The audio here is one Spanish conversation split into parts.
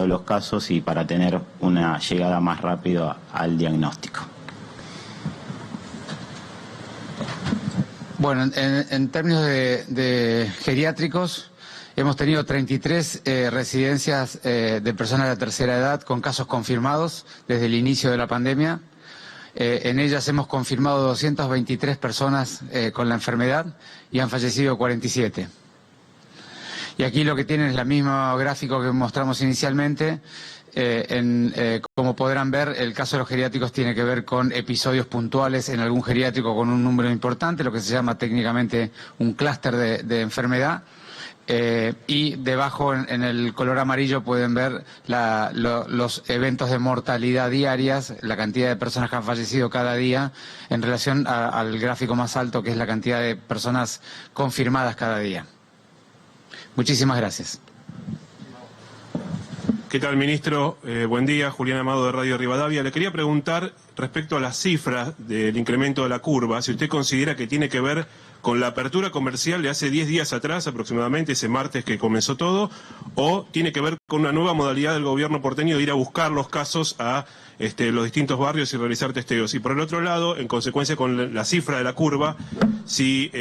los casos y para tener una llegada más rápida al diagnóstico. Bueno, en términos de geriátricos, hemos tenido 33 residencias de personas de la tercera edad con casos confirmados desde el inicio de la pandemia. En ellas hemos confirmado 223 personas con la enfermedad y han fallecido 47. Y aquí lo que tienen es el mismo gráfico que mostramos inicialmente. Como podrán ver, el caso de los geriátricos tiene que ver con episodios puntuales en algún geriátrico con un número importante, lo que se llama técnicamente un clúster de enfermedad. Y debajo en el color amarillo pueden ver los eventos de mortalidad diarias, la cantidad de personas que han fallecido cada día en relación al gráfico más alto, que es la cantidad de personas confirmadas cada día. Muchísimas gracias. ¿Qué tal, ministro? Buen día, Julián Amado de Radio Rivadavia. Le quería preguntar respecto a las cifras del incremento de la curva, si usted considera que tiene que ver con la apertura comercial de hace 10 días atrás, aproximadamente ese martes que comenzó todo, o tiene que ver con una nueva modalidad del gobierno porteño de ir a buscar los casos a los distintos barrios y realizar testeos. Y por el otro lado, en consecuencia con la cifra de la curva, si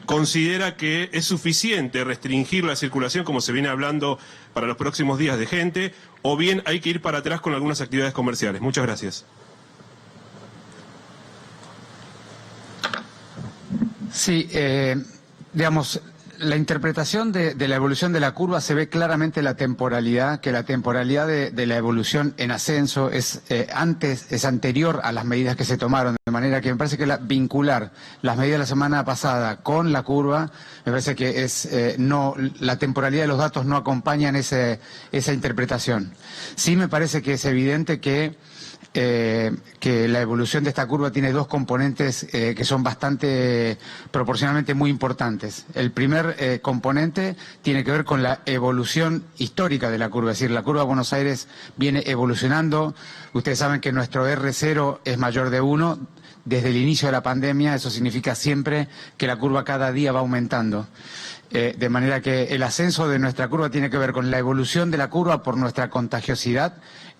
considera que es suficiente restringir la circulación, como se viene hablando para los próximos días de gente, o bien hay que ir para atrás con algunas actividades comerciales. Muchas gracias. Sí, digamos, la interpretación de la evolución de la curva se ve claramente la temporalidad, que la temporalidad de la evolución en ascenso es anterior a las medidas que se tomaron, de manera que me parece que vincular las medidas de la semana pasada con la curva, me parece que es la temporalidad de los datos no acompañan esa interpretación. Sí me parece que es evidente que la evolución de esta curva tiene dos componentes que son proporcionalmente muy importantes. El primer componente tiene que ver con la evolución histórica de la curva, es decir, la curva de Buenos Aires viene evolucionando. Ustedes saben que nuestro R0 es mayor de 1 desde el inicio de la pandemia, eso significa siempre que la curva cada día va aumentando. De manera que el ascenso de nuestra curva tiene que ver con la evolución de la curva por nuestra contagiosidad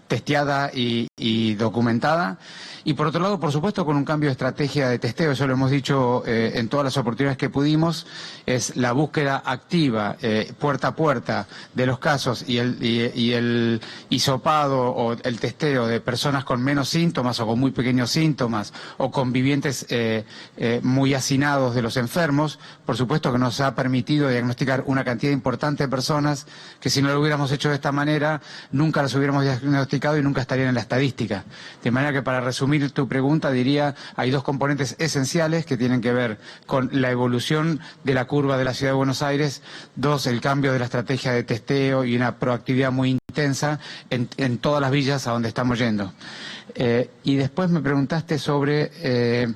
testeada y documentada, y por otro lado, por supuesto, con un cambio de estrategia de testeo, eso lo hemos dicho en todas las oportunidades que pudimos, es la búsqueda activa, puerta a puerta, de los casos y el hisopado o el testeo de personas con menos síntomas o con muy pequeños síntomas o convivientes muy hacinados de los enfermos, por supuesto que nos ha permitido diagnosticar una cantidad importante de personas que si no lo hubiéramos hecho de esta manera, nunca las hubiéramos diagnosticado y nunca estarían en la estadística. De manera que, para resumir tu pregunta, diría, hay dos componentes esenciales que tienen que ver con la evolución de la curva de la Ciudad de Buenos Aires, dos, el cambio de la estrategia de testeo y una proactividad muy intensa en todas las villas a donde estamos yendo. Y después me preguntaste sobre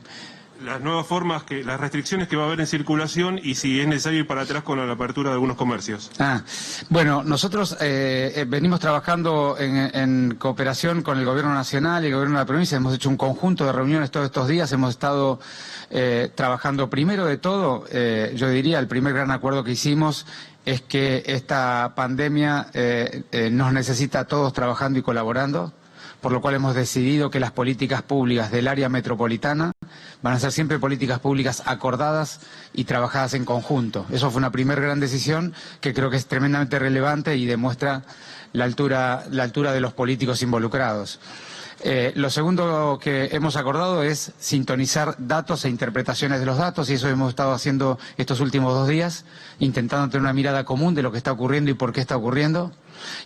las nuevas formas, las restricciones que va a haber en circulación y si es necesario ir para atrás con la apertura de algunos comercios. Bueno, nosotros venimos trabajando en cooperación con el Gobierno Nacional y el Gobierno de la provincia. Hemos hecho un conjunto de reuniones todos estos días. Hemos estado trabajando primero de todo, yo diría, el primer gran acuerdo que hicimos es que esta pandemia nos necesita a todos trabajando y colaborando, por lo cual hemos decidido que las políticas públicas del área metropolitana van a ser siempre políticas públicas acordadas y trabajadas en conjunto. Eso fue una primera gran decisión que creo que es tremendamente relevante y demuestra la altura de los políticos involucrados. Lo segundo que hemos acordado es sintonizar datos e interpretaciones de los datos, y eso hemos estado haciendo estos últimos 2 días, intentando tener una mirada común de lo que está ocurriendo y por qué está ocurriendo.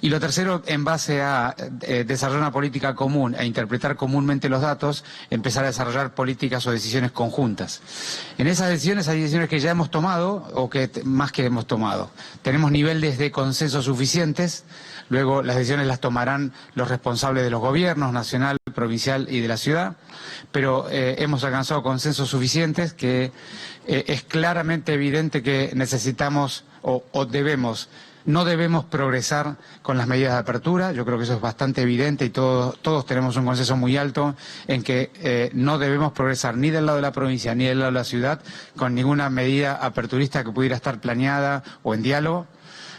Y lo tercero, en base a desarrollar una política común e interpretar comúnmente los datos, empezar a desarrollar políticas o decisiones conjuntas. En esas decisiones hay decisiones que ya hemos tomado o que más que hemos tomado. Tenemos niveles de consenso suficientes, luego las decisiones las tomarán los responsables de los gobiernos, nacional, provincial y de la ciudad, pero hemos alcanzado consensos suficientes que es claramente evidente que necesitamos no debemos progresar con las medidas de apertura. Yo creo que eso es bastante evidente y todos tenemos un consenso muy alto en que no debemos progresar ni del lado de la provincia ni del lado de la ciudad con ninguna medida aperturista que pudiera estar planeada o en diálogo.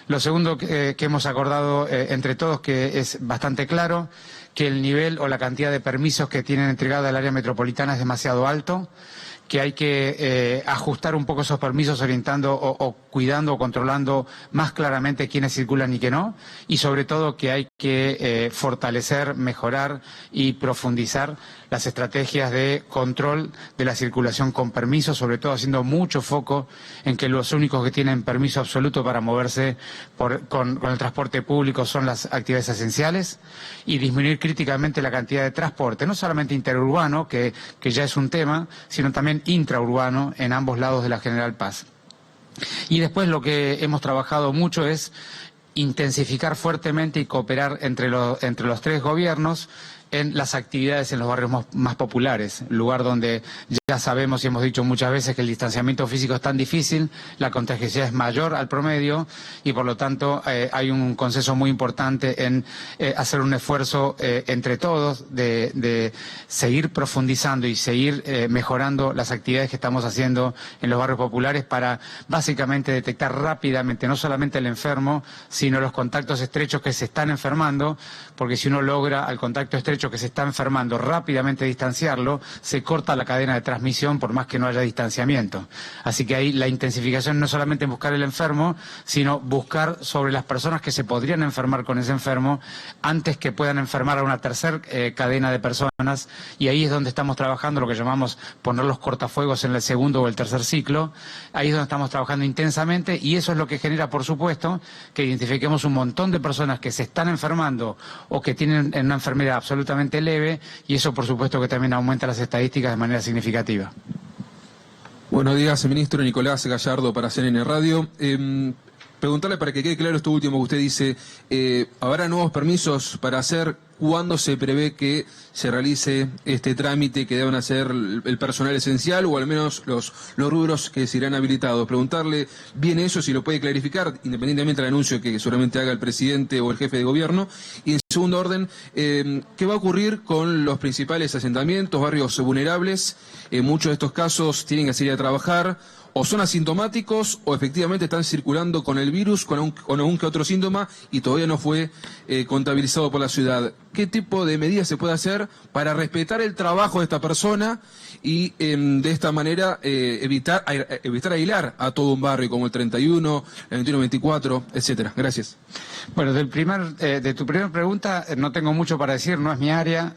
Lo segundo que hemos acordado entre todos, que es bastante claro, que el nivel o la cantidad de permisos que tienen entregada el área metropolitana es demasiado alto, que hay que ajustar un poco esos permisos orientando o cuidando o controlando más claramente quiénes circulan y qué no, y sobre todo que hay que fortalecer, mejorar y profundizar las estrategias de control de la circulación con permiso, sobre todo haciendo mucho foco en que los únicos que tienen permiso absoluto para moverse con el transporte público son las actividades esenciales, y disminuir críticamente la cantidad de transporte, no solamente interurbano, que ya es un tema, sino también intraurbano en ambos lados de la General Paz. Y después lo que hemos trabajado mucho es intensificar fuertemente y cooperar entre los tres gobiernos en las actividades en los barrios más populares, lugar donde ya sabemos y hemos dicho muchas veces que el distanciamiento físico es tan difícil, la contagiosidad es mayor al promedio y por lo tanto hay un consenso muy importante en hacer un esfuerzo entre todos de seguir profundizando y seguir mejorando las actividades que estamos haciendo en los barrios populares para básicamente detectar rápidamente no solamente el enfermo, sino los contactos estrechos que se están enfermando, porque si uno logra al contacto estrecho que se está enfermando rápidamente distanciarlo, se corta la cadena de transmisión por más que no haya distanciamiento. Así que ahí la intensificación no solamente en buscar el enfermo, sino buscar sobre las personas que se podrían enfermar con ese enfermo antes que puedan enfermar a una tercera cadena de personas, y ahí es donde estamos trabajando lo que llamamos poner los cortafuegos en el segundo o el tercer ciclo. Ahí es donde estamos trabajando intensamente y eso es lo que genera, por supuesto, que identifiquemos un montón de personas que se están enfermando o que tienen una enfermedad absolutamente leve, y eso por supuesto que también aumenta las estadísticas de manera significativa. Buenos días, ministro. Nicolás Gallardo para CNN Radio. Preguntarle para que quede claro esto último que usted dice, ¿habrá nuevos permisos para hacer? ¿Cuándo se prevé que se realice este trámite que deban hacer el personal esencial o al menos los rubros que se irán habilitados? Preguntarle bien eso, si lo puede clarificar, independientemente del anuncio que seguramente haga el presidente o el jefe de gobierno. Y en segundo orden, ¿qué va a ocurrir con los principales asentamientos, barrios vulnerables? En muchos de estos casos tienen que salir a trabajar, o son asintomáticos o efectivamente están circulando con el virus, con algún que otro síntoma y todavía no fue contabilizado por la ciudad. ¿Qué tipo de medidas se puede hacer para respetar el trabajo de esta persona y de esta manera evitar aislar a todo un barrio como el 31, el 21-24, etcétera? Gracias. Bueno, de tu primera pregunta no tengo mucho para decir, no es mi área,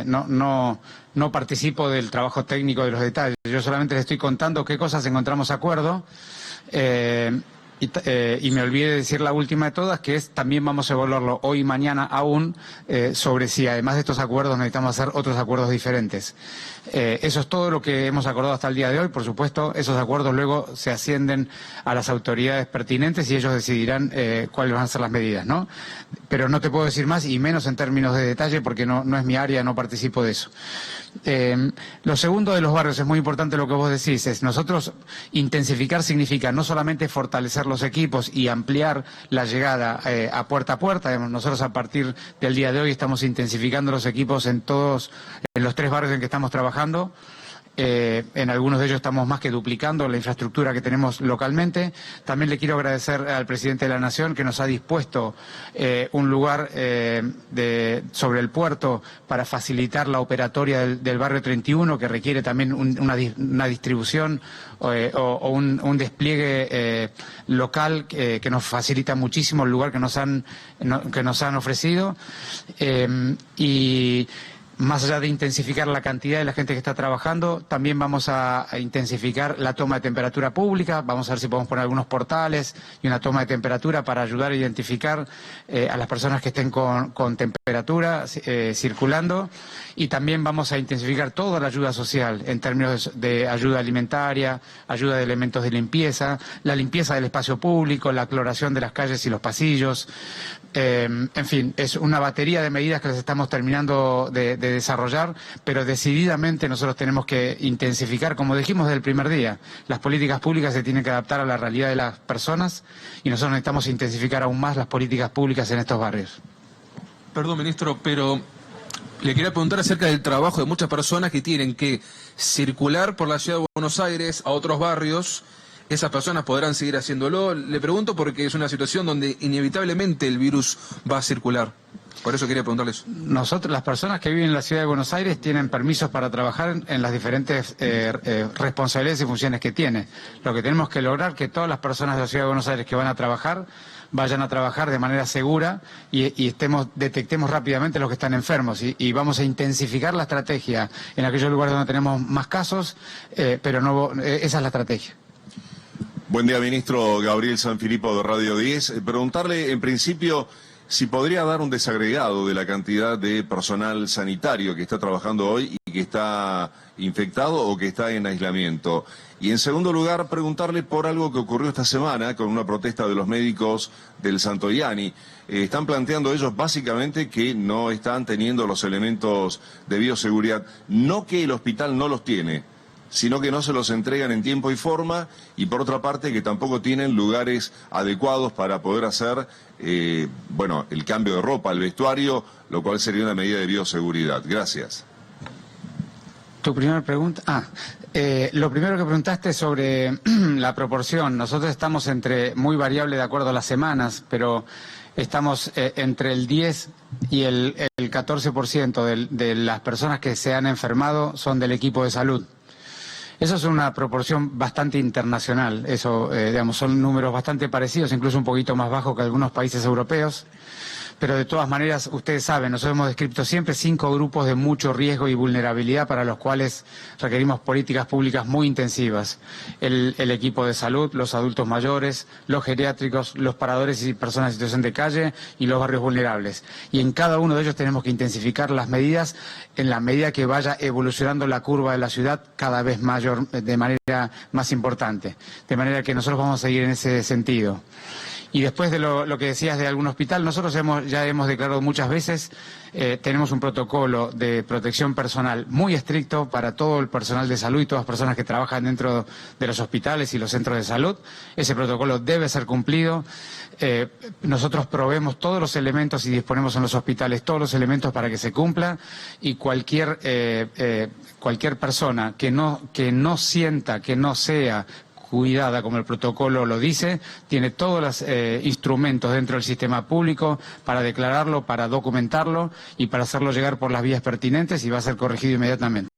no participo del trabajo técnico de los detalles. Yo solamente les estoy contando qué cosas encontramos acuerdo. Y me olvidé de decir la última de todas, que es también vamos a evaluarlo hoy y mañana aún sobre si además de estos acuerdos necesitamos hacer otros acuerdos diferentes. Eso es todo lo que hemos acordado hasta el día de hoy. Por supuesto, esos acuerdos luego se ascienden a las autoridades pertinentes y ellos decidirán cuáles van a ser las medidas, ¿no? Pero no te puedo decir más y menos en términos de detalle porque no es mi área, no participo de eso. Lo segundo de los barrios, es muy importante lo que vos decís, es nosotros intensificar significa no solamente fortalecer los equipos y ampliar la llegada a puerta. Nosotros a partir del día de hoy estamos intensificando los equipos en los tres barrios en que estamos trabajando. En algunos de ellos estamos más que duplicando la infraestructura que tenemos localmente. También le quiero agradecer al presidente de la Nación que nos ha dispuesto un lugar sobre el puerto para facilitar la operatoria del barrio 31, que requiere también una distribución o un despliegue local que nos facilita muchísimo el lugar que nos han ofrecido. Y más allá de intensificar la cantidad de la gente que está trabajando, también vamos a intensificar la toma de temperatura pública. Vamos a ver si podemos poner algunos portales y una toma de temperatura para ayudar a identificar a las personas que estén con temperatura circulando. Y también vamos a intensificar toda la ayuda social en términos de ayuda alimentaria, ayuda de elementos de limpieza, la limpieza del espacio público, la cloración de las calles y los pasillos. En fin, es una batería de medidas que las estamos terminando de desarrollar, pero decididamente nosotros tenemos que intensificar, como dijimos desde el primer día, las políticas públicas se tienen que adaptar a la realidad de las personas y nosotros necesitamos intensificar aún más las políticas públicas en estos barrios. Perdón, ministro, pero le quería preguntar acerca del trabajo de muchas personas que tienen que circular por la ciudad de Buenos Aires a otros barrios ¿esas personas podrán seguir haciéndolo? Le pregunto porque es una situación donde inevitablemente el virus va a circular. Por eso quería preguntarles. Nosotros, las personas que viven en la ciudad de Buenos Aires, tienen permisos para trabajar en las diferentes responsabilidades y funciones que tiene. Lo que tenemos que lograr es que todas las personas de la ciudad de Buenos Aires que van a trabajar, vayan a trabajar de manera segura y detectemos rápidamente los que están enfermos. Y vamos a intensificar la estrategia en aquellos lugares donde tenemos más casos, pero no, esa es la estrategia. Buen día, ministro. Gabriel Sanfilippo de Radio 10. Preguntarle, en principio, si podría dar un desagregado de la cantidad de personal sanitario que está trabajando hoy y que está infectado o que está en aislamiento. Y en segundo lugar, preguntarle por algo que ocurrió esta semana con una protesta de los médicos del Santoyani. Están planteando ellos básicamente que no están teniendo los elementos de bioseguridad. No que el hospital no los tiene, sino que no se los entregan en tiempo y forma, y por otra parte que tampoco tienen lugares adecuados para poder hacer el cambio de ropa, el vestuario, lo cual sería una medida de bioseguridad. Gracias. Tu primera pregunta. Lo primero que preguntaste sobre la proporción. Nosotros estamos muy variable de acuerdo a las semanas, pero estamos entre el 10 y el 14% de las personas que se han enfermado son del equipo de salud. Eso es una proporción bastante internacional. Eso, son números bastante parecidos, incluso un poquito más bajos que algunos países europeos. Pero de todas maneras, ustedes saben, nosotros hemos descrito siempre 5 grupos de mucho riesgo y vulnerabilidad para los cuales requerimos políticas públicas muy intensivas. El equipo de salud, los adultos mayores, los geriátricos, los paradores y personas en situación de calle y los barrios vulnerables. Y en cada uno de ellos tenemos que intensificar las medidas en la medida que vaya evolucionando la curva de la ciudad cada vez mayor, de manera más importante. De manera que nosotros vamos a seguir en ese sentido. Y después de lo que decías de algún hospital, nosotros ya hemos declarado muchas veces, tenemos un protocolo de protección personal muy estricto para todo el personal de salud y todas las personas que trabajan dentro de los hospitales y los centros de salud. Ese protocolo debe ser cumplido. Nosotros proveemos todos los elementos y disponemos en los hospitales todos los elementos para que se cumpla, y cualquier persona que no sienta, que no sea cuidada como el protocolo lo dice, tiene todos los instrumentos dentro del sistema público para declararlo, para documentarlo y para hacerlo llegar por las vías pertinentes, y va a ser corregido inmediatamente.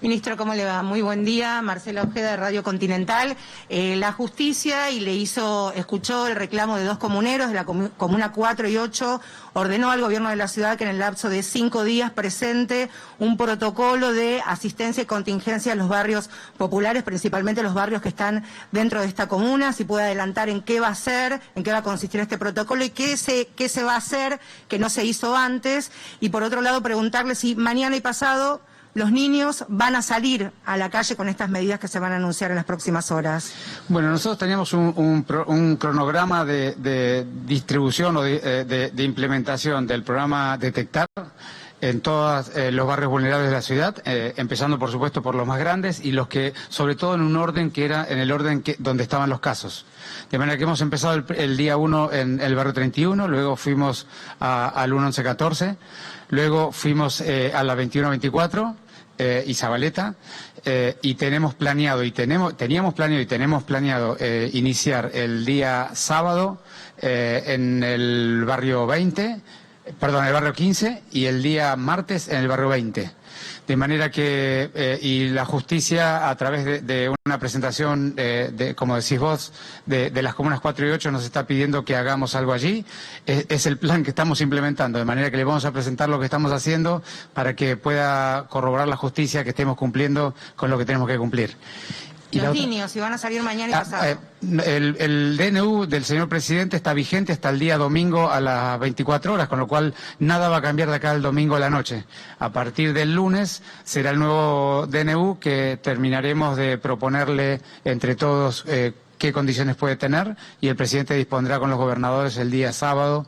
Ministro, ¿cómo le va? Muy buen día. Marcela Ojeda, de Radio Continental. La justicia escuchó el reclamo de 2 comuneros de la comuna 4 y 8, ordenó al gobierno de la ciudad que en el lapso de 5 días presente un protocolo de asistencia y contingencia a los barrios populares, principalmente los barrios que están dentro de esta comuna. Si puede adelantar en qué va a ser, en qué va a consistir este protocolo y qué se va a hacer que no se hizo antes. Y por otro lado, preguntarle si mañana y pasado los niños van a salir a la calle con estas medidas que se van a anunciar en las próximas horas. Bueno, nosotros teníamos un cronograma de distribución o de implementación del programa Detectar en todos los barrios vulnerables de la ciudad, empezando por supuesto por los más grandes y los que, sobre todo en un orden que era en el orden donde estaban los casos. De manera que hemos empezado el día 1 en el barrio 31, luego fuimos al 1-11-14, luego fuimos a la 21-24, y Zabaleta, y teníamos planeado iniciar el día sábado en el barrio 15 y el día martes en el barrio 20. De manera que, y la justicia, a través de una presentación, como decís vos, de las comunas 4 y 8, nos está pidiendo que hagamos algo allí. Es el plan que estamos implementando, de manera que le vamos a presentar lo que estamos haciendo para que pueda corroborar la justicia que estemos cumpliendo con lo que tenemos que cumplir. Los niños, si van a salir mañana y pasado. El DNU del señor presidente está vigente hasta el día domingo a las 24 horas, con lo cual nada va a cambiar de acá al domingo a la noche. A partir del lunes será el nuevo DNU que terminaremos de proponerle entre todos qué condiciones puede tener, y el presidente dispondrá con los gobernadores el día sábado